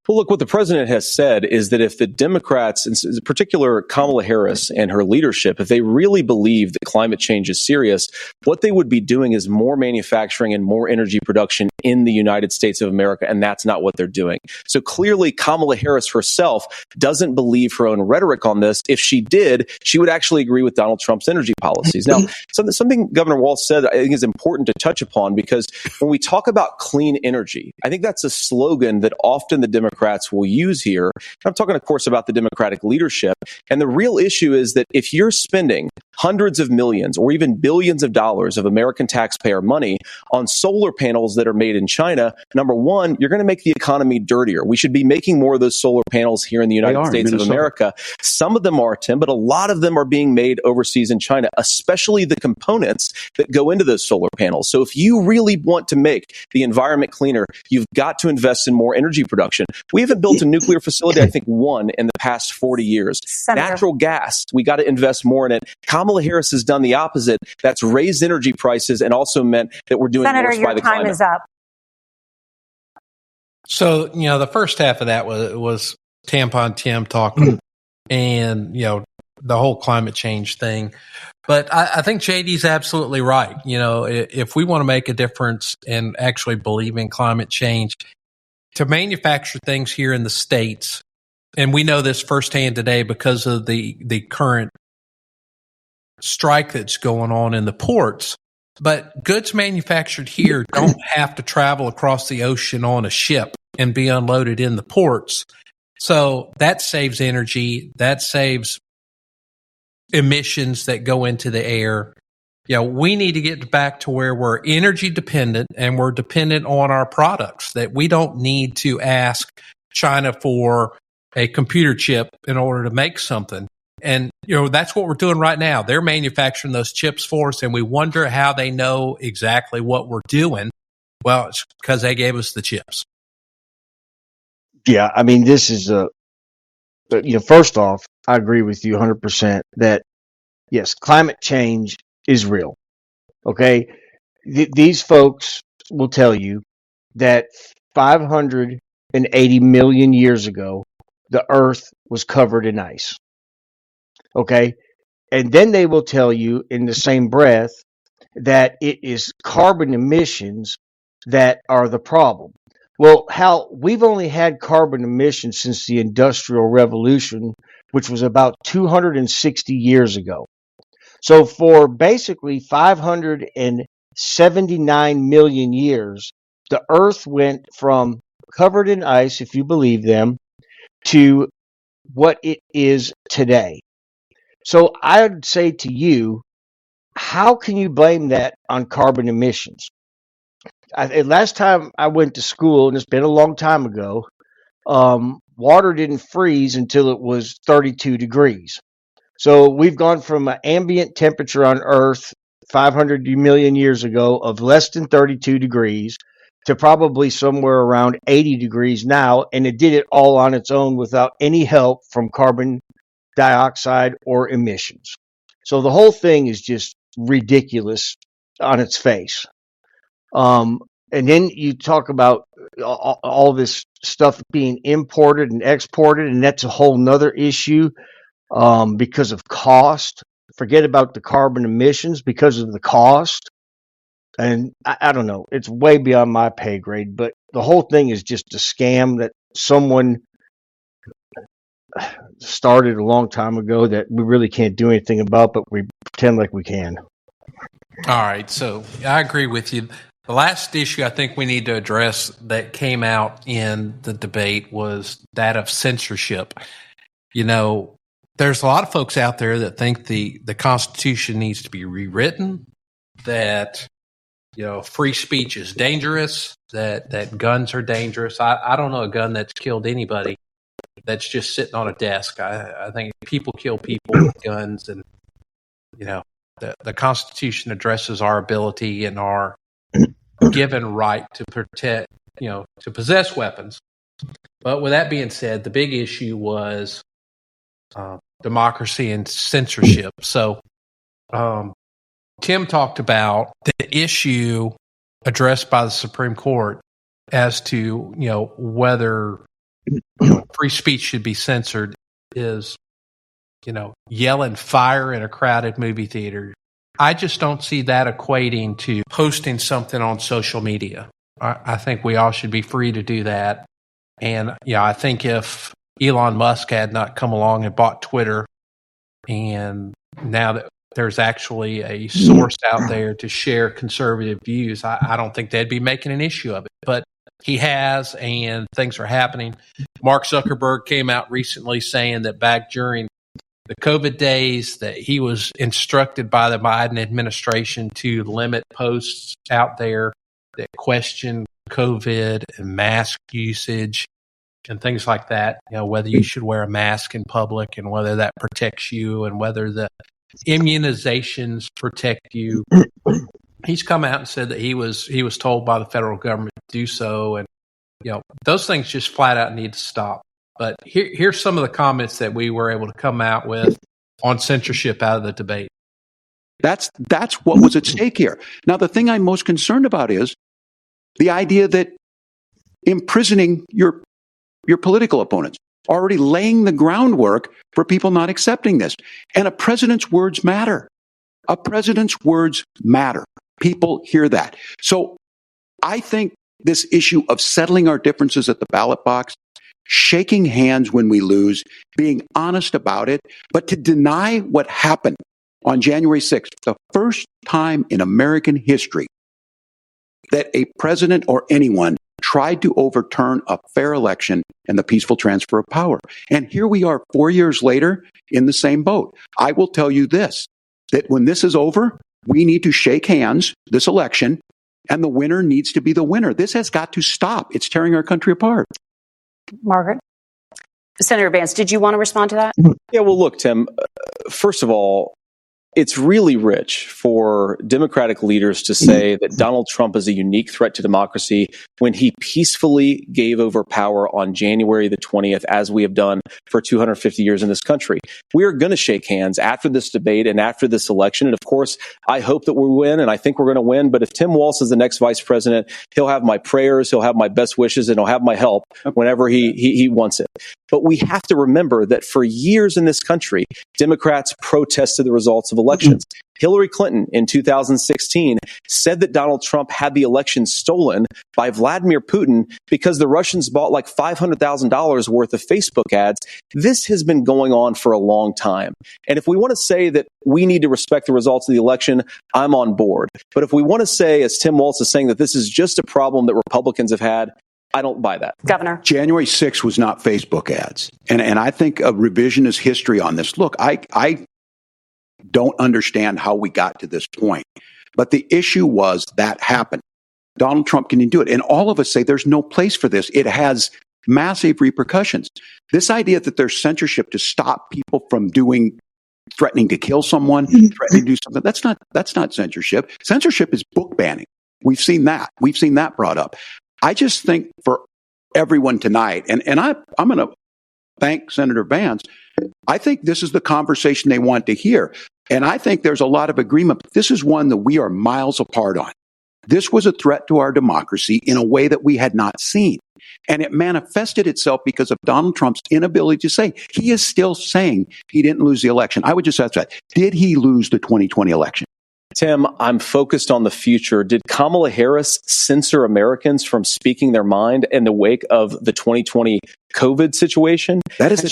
Well, look, what the president has said is that if the Democrats, in particular Kamala Harris and her leadership, if they really believe that climate change is serious, what they would be doing is more manufacturing and more energy production in the United States of America, and that's not what they're doing. So clearly, Kamala Harris herself doesn't believe her own rhetoric on this. If she did, she would actually agree with Donald Trump's energy policies. Now, something Governor Walz said I think is important to touch upon, because when we talk about clean energy, I think that's a slogan that often the Democrats will use here. I'm talking, of course, about the Democratic leadership. And the real issue is that if you're spending hundreds of millions or even billions of dollars of American taxpayer money on solar panels that are made in China, number one, you're going to make the economy dirtier. We should be making more of those solar panels here in the United States of America. Some of them are, Tim, but a lot of them are being made overseas in China, especially the components that go into those solar panels. So if you really want to make the environment cleaner, you've got to invest in more energy production. We haven't built a nuclear facility, I think, one in the past 40 years. Senator. Natural gas, we got to invest more in it. Kamala Harris has done the opposite. That's raised energy prices and also meant that we're doing Senator, worse by the climate. your time is up. So, the first half of that was Tampon Tim talking and, the whole climate change thing. But I think JD's absolutely right. If we want to make a difference and actually believe in climate change, to manufacture things here in the States, and we know this firsthand today because of the current strike that's going on in the ports, but goods manufactured here don't have to travel across the ocean on a ship and be unloaded in the ports. So that saves energy, that saves emissions that go into the air. We need to get back to where we're energy dependent and we're dependent on our products, that we don't need to ask China for a computer chip in order to make something. And, that's what we're doing right now. They're manufacturing those chips for us, and we wonder how they know exactly what we're doing. Well, it's because they gave us the chips. Yeah, I mean, this is first off, I agree with you 100% that, yes, climate change is real. Okay? These folks will tell you that 580 million years ago, the Earth was covered in ice. Okay? And then they will tell you in the same breath that it is carbon emissions that are the problem. Well, Hal, we've only had carbon emissions since the Industrial Revolution, which was about 260 years ago. So for basically 579 million years, the Earth went from covered in ice, if you believe them, to what it is today. So I would say to you, how can you blame that on carbon emissions? Last time I went to school, and it's been a long time ago, water didn't freeze until it was 32 degrees. So we've gone from an ambient temperature on Earth 500 million years ago of less than 32 degrees to probably somewhere around 80 degrees now, and it did it all on its own without any help from carbon dioxide or emissions. So the whole thing is just ridiculous on its face. And then you talk about all this stuff being imported and exported, and that's a whole nother issue because of cost. Forget about the carbon emissions because of the cost. And I don't know, it's way beyond my pay grade, but the whole thing is just a scam that someone started a long time ago that we really can't do anything about, but we pretend like we can. All right, so I agree with you. The last issue I think we need to address that came out in the debate was that of censorship. There's a lot of folks out there that think the Constitution needs to be rewritten, that free speech is dangerous, that guns are dangerous. I don't know a gun that's killed anybody. that's just sitting on a desk. I think people kill people with guns, and the Constitution addresses our ability and our given right to protect, to possess weapons. But with that being said, the big issue was democracy and censorship. So Tim talked about the issue addressed by the Supreme Court as to whether free speech should be censored is yelling fire in a crowded movie theater. I just don't see that equating to posting something on social media. I think we all should be free to do that. And I think if Elon Musk had not come along and bought Twitter, and now that there's actually a source out there to share conservative views, I don't think they'd be making an issue of it. But he has, and things are happening. Mark Zuckerberg came out recently saying that back during the COVID days that he was instructed by the Biden administration to limit posts out there that question COVID and mask usage and things like that, whether you should wear a mask in public and whether that protects you and whether the immunizations protect you. He's come out and said that he was told by the federal government to do so. And, those things just flat out need to stop. But here's some of the comments that we were able to come out with on censorship out of the debate. That's what was at stake here. Now, the thing I'm most concerned about is the idea that imprisoning your political opponents, already laying the groundwork for people not accepting this. And a president's words matter. A president's words matter. People hear that. So I think this issue of settling our differences at the ballot box, shaking hands when we lose, being honest about it, but to deny what happened on January 6th, the first time in American history that a president or anyone tried to overturn a fair election and the peaceful transfer of power. And here we are 4 years later in the same boat. I will tell you this, that when this is over, we need to shake hands this election, and the winner needs to be the winner. This has got to stop. It's tearing our country apart. Margaret? Senator Vance, did you want to respond to that? Yeah, well, look, Tim, first of all, it's really rich for Democratic leaders to say that Donald Trump is a unique threat to democracy when he peacefully gave over power on January the 20th, as we have done for 250 years in this country. We are going to shake hands after this debate and after this election. And of course, I hope that we win, and I think we're going to win. But if Tim Walz is the next vice president, he'll have my prayers, he'll have my best wishes, and he'll have my help whenever he wants it. But we have to remember that for years in this country, Democrats protested the results of elections. Hillary Clinton in 2016 said that Donald Trump had the election stolen by Vladimir Putin because the Russians bought like $500,000 worth of Facebook ads. This has been going on for a long time. And if we want to say that we need to respect the results of the election, I'm on board. But if we want to say, as Tim Walz is saying, that this is just a problem that Republicans have had, I don't buy that. Governor. January 6th was not Facebook ads. And I think a revisionist history on this. Look, I don't understand how we got to this point. But the issue was that happened. Donald Trump can do it. And all of us say there's no place for this. It has massive repercussions. This idea that there's censorship to stop people from threatening to kill someone, threatening to do something, that's not censorship. Censorship is book banning. We've seen that. We've seen that brought up. I just think for everyone tonight, and I'm going to thank Senator Vance, I think this is the conversation they want to hear. And I think there's a lot of agreement. But this is one that we are miles apart on. This was a threat to our democracy in a way that we had not seen. And it manifested itself because of Donald Trump's inability to say. He is still saying he didn't lose the election. I would just ask that. Did he lose the 2020 election? Tim, I'm focused on the future. Did Kamala Harris censor Americans from speaking their mind in the wake of the 2020 COVID situation? That is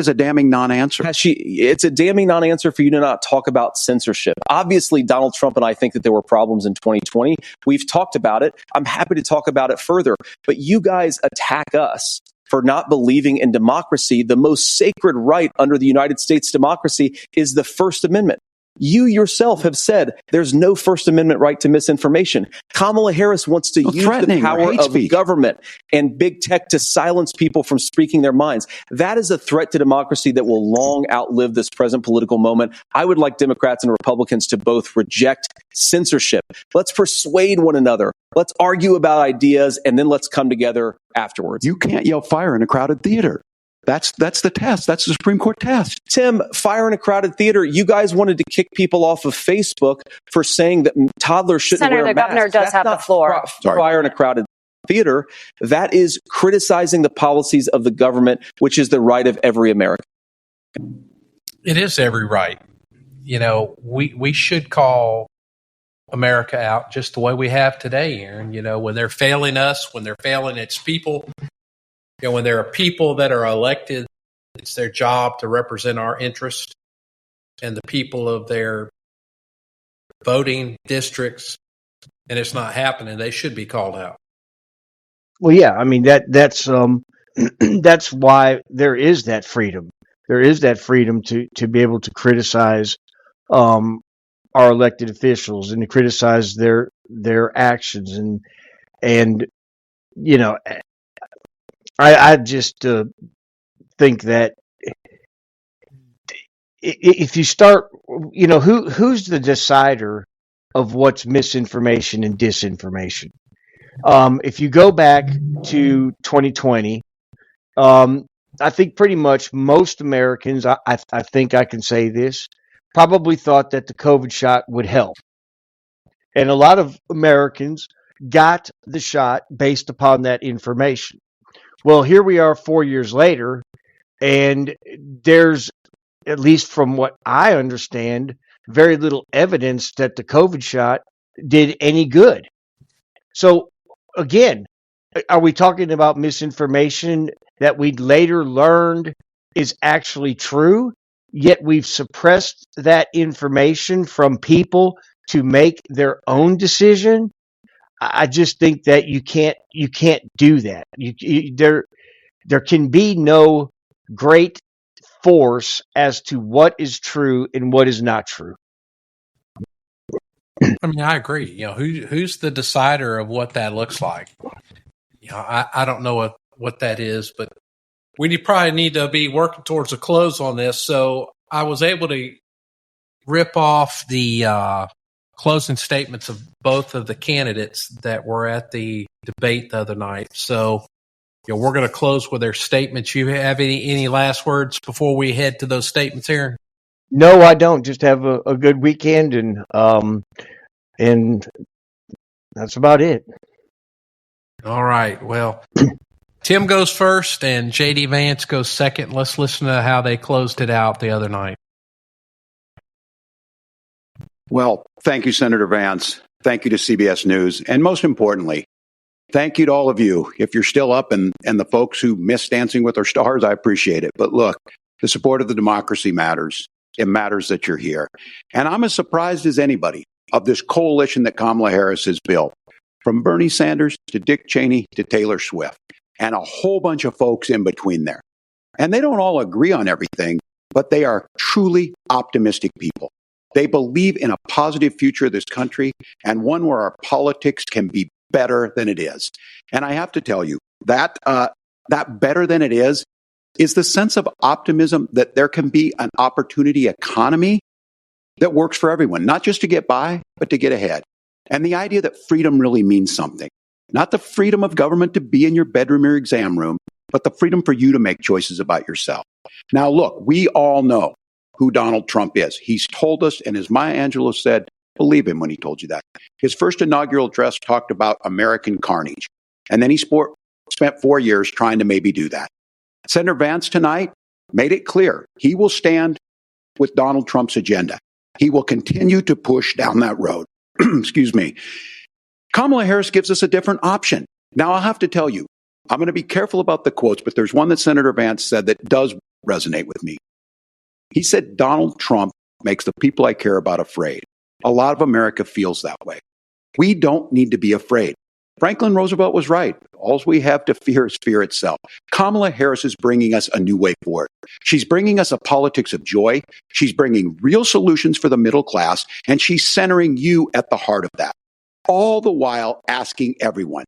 a damning non-answer. It's a damning non-answer for you to not talk about censorship. Obviously, Donald Trump and I think that there were problems in 2020. We've talked about it. I'm happy to talk about it further. But you guys attack us for not believing in democracy. The most sacred right under the United States democracy is the First Amendment. You yourself have said there's no First Amendment right to misinformation. Kamala Harris wants to use the power of government and big tech to silence people from speaking their minds. That is a threat to democracy that will long outlive this present political moment. I would like Democrats and Republicans to both reject censorship. Let's persuade one another. Let's argue about ideas, and then let's come together afterwards. You can't yell fire in a crowded theater. That's the test. That's the Supreme Court test. Tim, fire in a crowded theater. You guys wanted to kick people off of Facebook for saying that toddlers shouldn't wear masks. Senator, the governor does have the floor. Fire in a crowded theater. That is criticizing the policies of the government, which is the right of every American. It is every right. You know, we should call America out just the way we have today, Aaron. You know, when they're failing us, when they're failing its people. You know, when there are people that are elected, it's their job to represent our interest and the people of their voting districts, and it's not happening. They should be called out. Well, yeah, I mean that's that's why there is that freedom. There is that freedom to be able to criticize our elected officials and to criticize their actions and you know. I just think that if you start, you know, who's the decider of what's misinformation and disinformation? If you go back to 2020, I think pretty much most Americans, I think I can say this, probably thought that the COVID shot would help. And a lot of Americans got the shot based upon that information. Well, here we are 4 years later, and there's, at least from what I understand, very little evidence that the COVID shot did any good. So, again, are we talking about misinformation that we later learned is actually true, yet we've suppressed that information from people to make their own decision? I just think that you can't do that. There can be no great force as to what is true and what is not true. I mean, I agree. You know, who's the decider of what that looks like? You know, I don't know what that is, but we probably need to be working towards a close on this. So I was able to rip off the closing statements of both of the candidates that were at the debate the other night. So, you know, we're going to close with their statements. You have any last words before we head to those statements, Aaron? No, I don't. Just have a good weekend, and that's about it. All right. Well, Tim goes first, and J.D. Vance goes second. Let's listen to how they closed it out the other night. Well, thank you, Senator Vance. Thank you to CBS News. And most importantly, thank you to all of you. If you're still up and the folks who miss Dancing with Our Stars, I appreciate it. But look, the support of the democracy matters. It matters that you're here. And I'm as surprised as anybody of this coalition that Kamala Harris has built, from Bernie Sanders to Dick Cheney to Taylor Swift, and a whole bunch of folks in between there. And they don't all agree on everything, but they are truly optimistic people. They believe in a positive future of this country and one where our politics can be better than it is. And I have to tell you, that better than it is the sense of optimism that there can be an opportunity economy that works for everyone, not just to get by, but to get ahead. And the idea that freedom really means something, not the freedom of government to be in your bedroom or exam room, but the freedom for you to make choices about yourself. Now, look, we all know who Donald Trump is. He's told us, and as Maya Angelou said, believe him when he told you that. His first inaugural address talked about American carnage. And then he spent 4 years trying to maybe do that. Senator Vance tonight made it clear he will stand with Donald Trump's agenda. He will continue to push down that road. Excuse me. Kamala Harris gives us a different option. Now, I'll have to tell you, I'm going to be careful about the quotes, but there's one that Senator Vance said that does resonate with me. He said, Donald Trump makes the people I care about afraid. A lot of America feels that way. We don't need to be afraid. Franklin Roosevelt was right. All we have to fear is fear itself. Kamala Harris is bringing us a new way forward. She's bringing us a politics of joy. She's bringing real solutions for the middle class, and she's centering you at the heart of that. All the while asking everyone,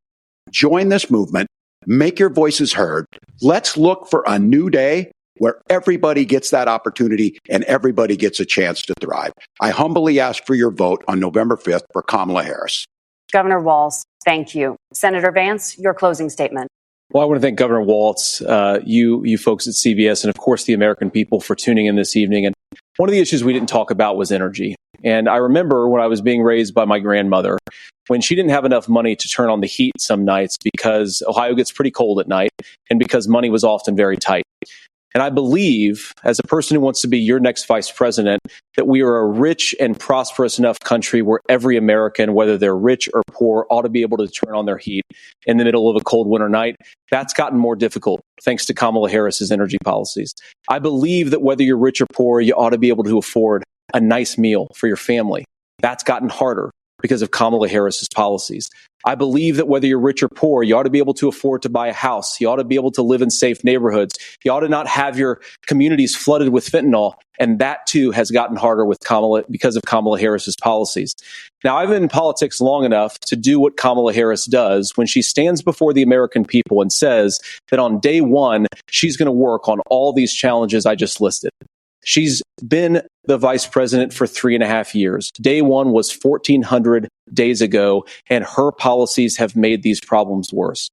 join this movement, make your voices heard. Let's look for a new day where everybody gets that opportunity and everybody gets a chance to thrive. I humbly ask for your vote on November 5th for Kamala Harris. Governor Walz, thank you. Senator Vance, your closing statement. Well, I want to thank Governor Walz, you folks at CBS, and of course the American people for tuning in this evening. And one of the issues we didn't talk about was energy. And I remember when I was being raised by my grandmother, when she didn't have enough money to turn on the heat some nights because Ohio gets pretty cold at night and because money was often very tight. And I believe, as a person who wants to be your next vice president, that we are a rich and prosperous enough country where every American, whether they're rich or poor, ought to be able to turn on their heat in the middle of a cold winter night. That's gotten more difficult thanks to Kamala Harris's energy policies. I believe that whether you're rich or poor, you ought to be able to afford a nice meal for your family. That's gotten harder because of Kamala Harris's policies. I believe that whether you're rich or poor, you ought to be able to afford to buy a house. You ought to be able to live in safe neighborhoods. You ought to not have your communities flooded with fentanyl. And that too has gotten harder with because of Kamala Harris's policies. Now, I've been in politics long enough to do what Kamala Harris does when she stands before the American people and says that on day one, she's going to work on all these challenges I just listed. She's been the vice president for 3.5 years. Day one was 1,400 days ago, and her policies have made these problems worse.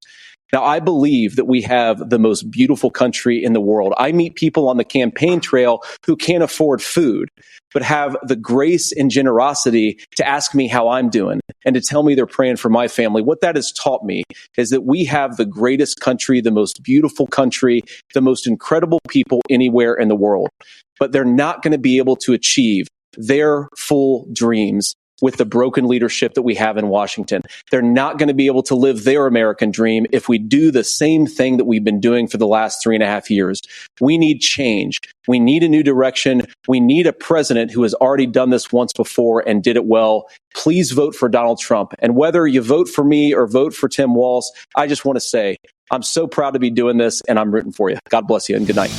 Now, I believe that we have the most beautiful country in the world. I meet people on the campaign trail who can't afford food, but have the grace and generosity to ask me how I'm doing and to tell me they're praying for my family. What that has taught me is that we have the greatest country, the most beautiful country, the most incredible people anywhere in the world. But they're not going to be able to achieve their full dreams with the broken leadership that we have in Washington. They're not going to be able to live their American dream if we do the same thing that we've been doing for the last 3.5 years. We need change. We need a new direction. We need a president who has already done this once before and did it well. Please vote for Donald Trump. And whether you vote for me or vote for Tim Walz, I just want to say I'm so proud to be doing this and I'm rooting for you. God bless you and good night.